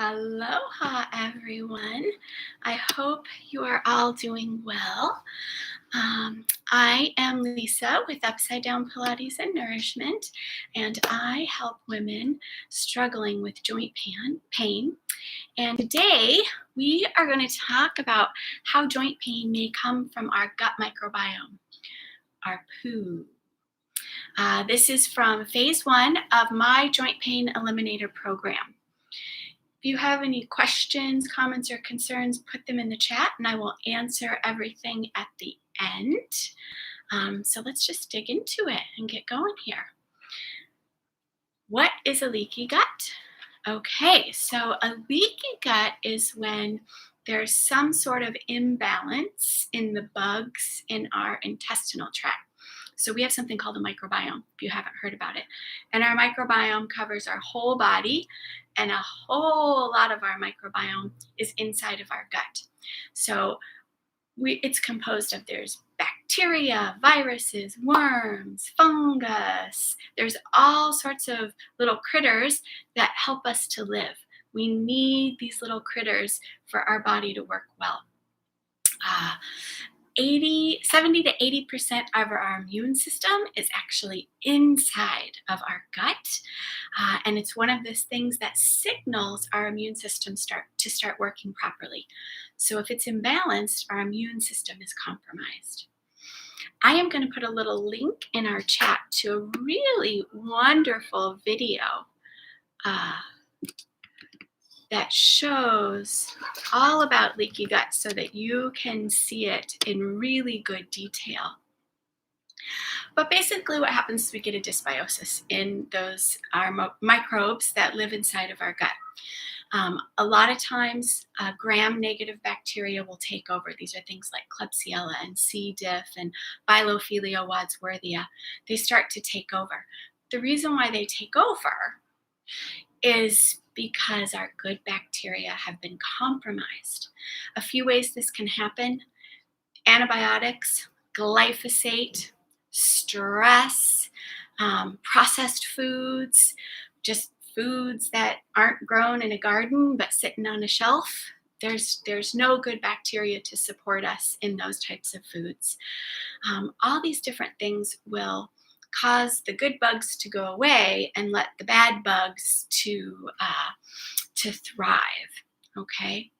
Aloha, everyone. I hope you are all doing well. I am Lisa with Upside Down Pilates and Nourishment, and I help women struggling with joint pain. And today we are going to talk about how joint pain may come from our gut microbiome, our poo. This is from phase 1 of my Joint Pain Eliminator program. If you have any questions, comments, or concerns, put them in the chat and I will answer everything at the end. So let's just dig into it and get going here. What is a leaky gut? Okay, so a leaky gut is when there's some sort of imbalance in the bugs in our intestinal tract. So we have something called a microbiome, if you haven't heard about it. And our microbiome covers our whole body, and a whole lot of our microbiome is inside of our gut. So it's composed of, there's bacteria, viruses, worms, fungus. There's all sorts of little critters that help us to live. We need these little critters for our body to work well. 70 to 80% of our immune system is actually inside of our gut. And it's one of those things that signals our immune system to start working properly. So if it's imbalanced, our immune system is compromised. I am going to put a little link in our chat to a really wonderful video that shows all about leaky gut so that you can see it in really good detail. But basically what happens is we get a dysbiosis in those microbes that live inside of our gut. A lot of times gram-negative bacteria will take over. These are things like Klebsiella and C. diff and Bilophila wadsworthia. They start to take over. The reason why they take over is because our good bacteria have been compromised. A few ways this can happen: antibiotics, glyphosate, stress, processed foods, just foods that aren't grown in a garden but sitting on a shelf. There's no good bacteria to support us in those types of foods. All these different things will cause the good bugs to go away and let the bad bugs to thrive. Okay,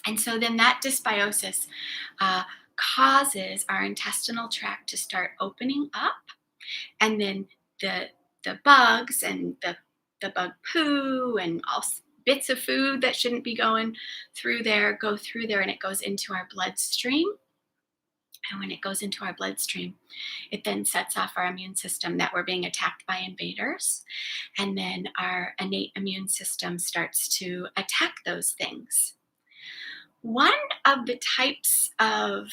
and so then that dysbiosis causes our intestinal tract to start opening up, and then the bugs and the bug poo and all bits of food that shouldn't be going through there go through there, and it goes into our bloodstream. And when it goes into our bloodstream, it then sets off our immune system that we're being attacked by invaders. And then our innate immune system starts to attack those things. One of the types of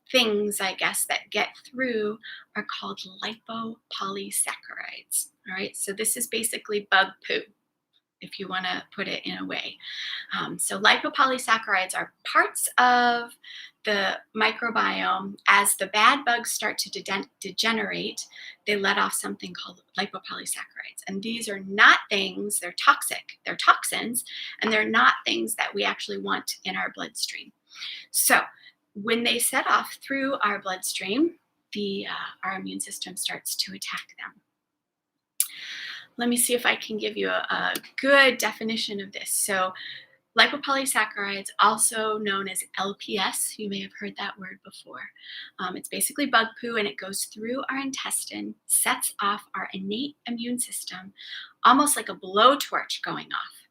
things, I guess, that get through are called lipopolysaccharides. All right, so this is basically bug poo, if you want to put it in a way. So lipopolysaccharides are parts of the microbiome. As the bad bugs start to degenerate, they let off something called lipopolysaccharides. And these are not things, they're toxic. They're toxins, and they're not things that we actually want in our bloodstream. So when they set off through our bloodstream, our immune system starts to attack them. Let me see if I can give you a good definition of this. So lipopolysaccharides, also known as LPS, you may have heard that word before. It's basically bug poo, and it goes through our intestine, sets off our innate immune system, almost like a blowtorch going off.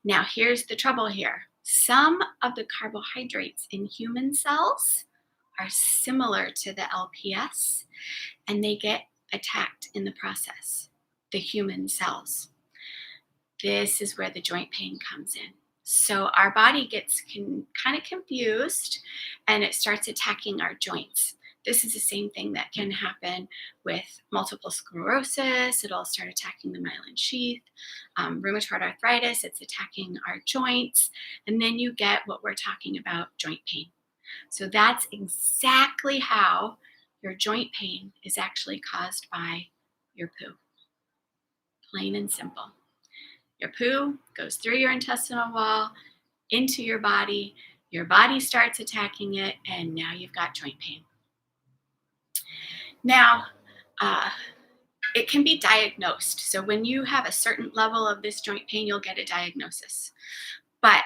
Now, here's the trouble here. Some of the carbohydrates in human cells are similar to the LPS, and they get attacked in the process, the human cells. This is where the joint pain comes in. So our body gets kind of confused, and it starts attacking our joints. This is the same thing that can happen with multiple sclerosis. It'll start attacking the myelin sheath. Rheumatoid arthritis, it's attacking our joints. And then you get what we're talking about, joint pain. So that's exactly how your joint pain is actually caused by your poo. Plain and simple. Your poo goes through your intestinal wall into your body starts attacking it, and now you've got joint pain. Now, it can be diagnosed. So when you have a certain level of this joint pain, you'll get a diagnosis. But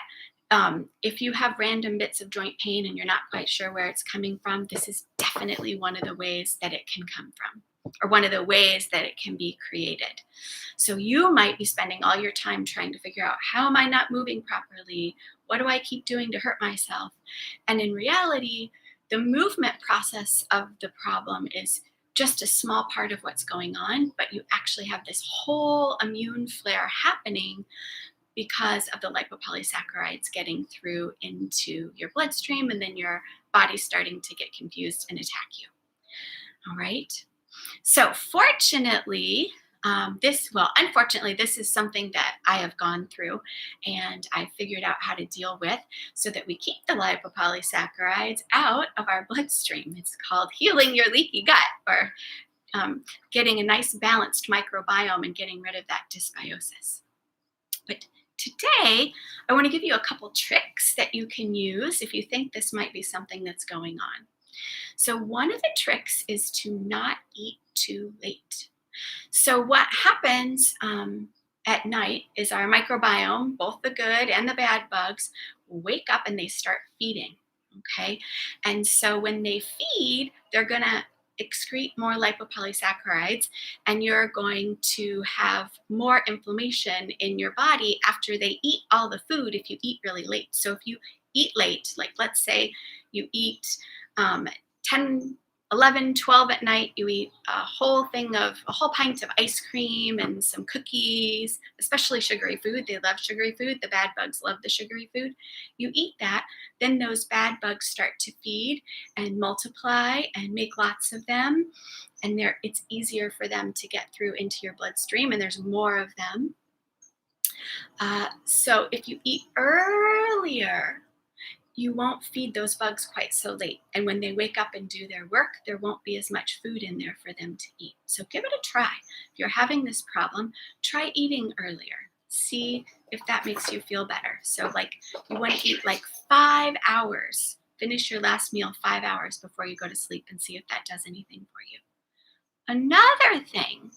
if you have random bits of joint pain and you're not quite sure where it's coming from, this is definitely one of the ways that it can come from, or one of the ways that it can be created. So you might be spending all your time trying to figure out, how am I not moving properly? What do I keep doing to hurt myself? And in reality, the movement process of the problem is just a small part of what's going on, but you actually have this whole immune flare happening because of the lipopolysaccharides getting through into your bloodstream, and then your body's starting to get confused and attack you. All right. So fortunately, unfortunately, this is something that I have gone through and I figured out how to deal with so that we keep the lipopolysaccharides out of our bloodstream. It's called healing your leaky gut, or getting a nice balanced microbiome and getting rid of that dysbiosis. But today, I want to give you a couple tricks that you can use if you think this might be something that's going on. So one of the tricks is to not eat too late. So what happens at night is our microbiome, both the good and the bad bugs, wake up and they start feeding, okay? And so when they feed, they're going to excrete more lipopolysaccharides, and you're going to have more inflammation in your body after they eat all the food if you eat really late. So if you eat late, like let's say you eat 10, 11, 12 at night, you eat a whole pint of ice cream and some cookies, especially sugary food. They love sugary food. The bad bugs love the sugary food. You eat that, then those bad bugs start to feed and multiply and make lots of them. And it's easier for them to get through into your bloodstream, and there's more of them. So if you eat earlier, you won't feed those bugs quite so late. And when they wake up and do their work, there won't be as much food in there for them to eat. So give it a try. If you're having this problem, try eating earlier. See if that makes you feel better. So like you want to eat like 5 hours. Finish your last meal 5 hours before you go to sleep, and see if that does anything for you. Another thing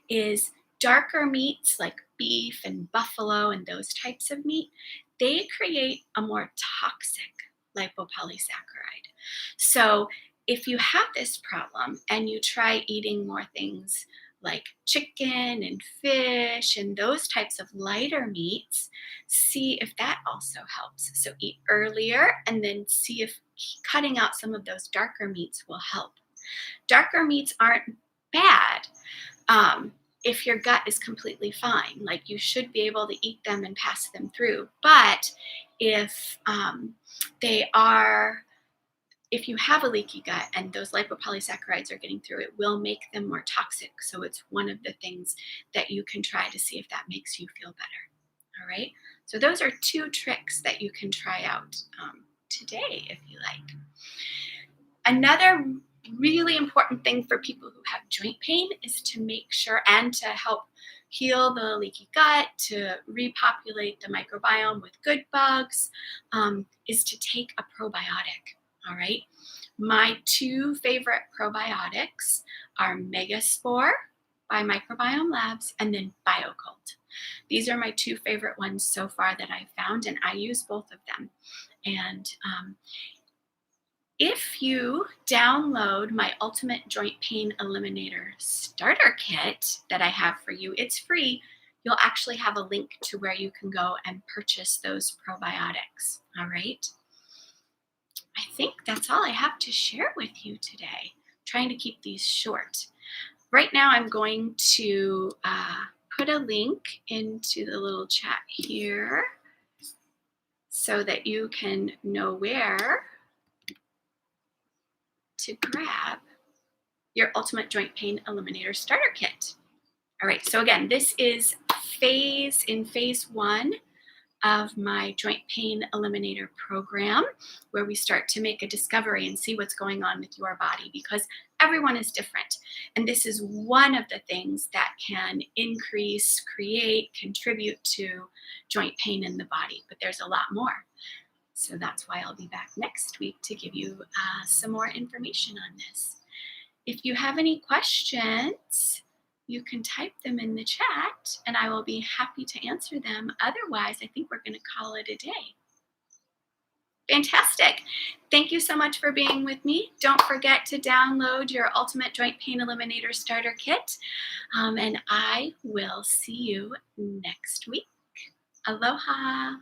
is darker meats like beef and buffalo and those types of meat. They create a more toxic lipopolysaccharide. So if you have this problem and you try eating more things like chicken and fish and those types of lighter meats, see if that also helps. So eat earlier and then see if cutting out some of those darker meats will help. Darker meats aren't bad. If your gut is completely fine, like you should be able to eat them and pass them through. But if if you have a leaky gut and those lipopolysaccharides are getting through, it will make them more toxic. So it's one of the things that you can try to see if that makes you feel better. All right. So those are 2 tricks that you can try out today if you like. Another really important thing for people who have joint pain is to make sure, and to help heal the leaky gut, to repopulate the microbiome with good bugs, is to take a probiotic. All right. My 2 favorite probiotics are Megaspore by Microbiome Labs, and then BioCult. These are my 2 favorite ones so far that I've found, and I use both of them. And if you download my Ultimate Joint Pain Eliminator Starter Kit that I have for you, it's free. You'll actually have a link to where you can go and purchase those probiotics. All right. I think that's all I have to share with you today. I'm trying to keep these short. Right now, I'm going to put a link into the little chat here so that you can know where to grab your Ultimate Joint Pain Eliminator Starter Kit. All right, so again, this is phase 1 of my Joint Pain Eliminator program, where we start to make a discovery and see what's going on with your body, because everyone is different. And this is one of the things that can increase, create, contribute to joint pain in the body. But there's a lot more. So that's why I'll be back next week to give you some more information on this. If you have any questions, you can type them in the chat and I will be happy to answer them. Otherwise, I think we're going to call it a day. Fantastic. Thank you so much for being with me. Don't forget to download your Ultimate Joint Pain Eliminator Starter Kit. And I will see you next week. Aloha.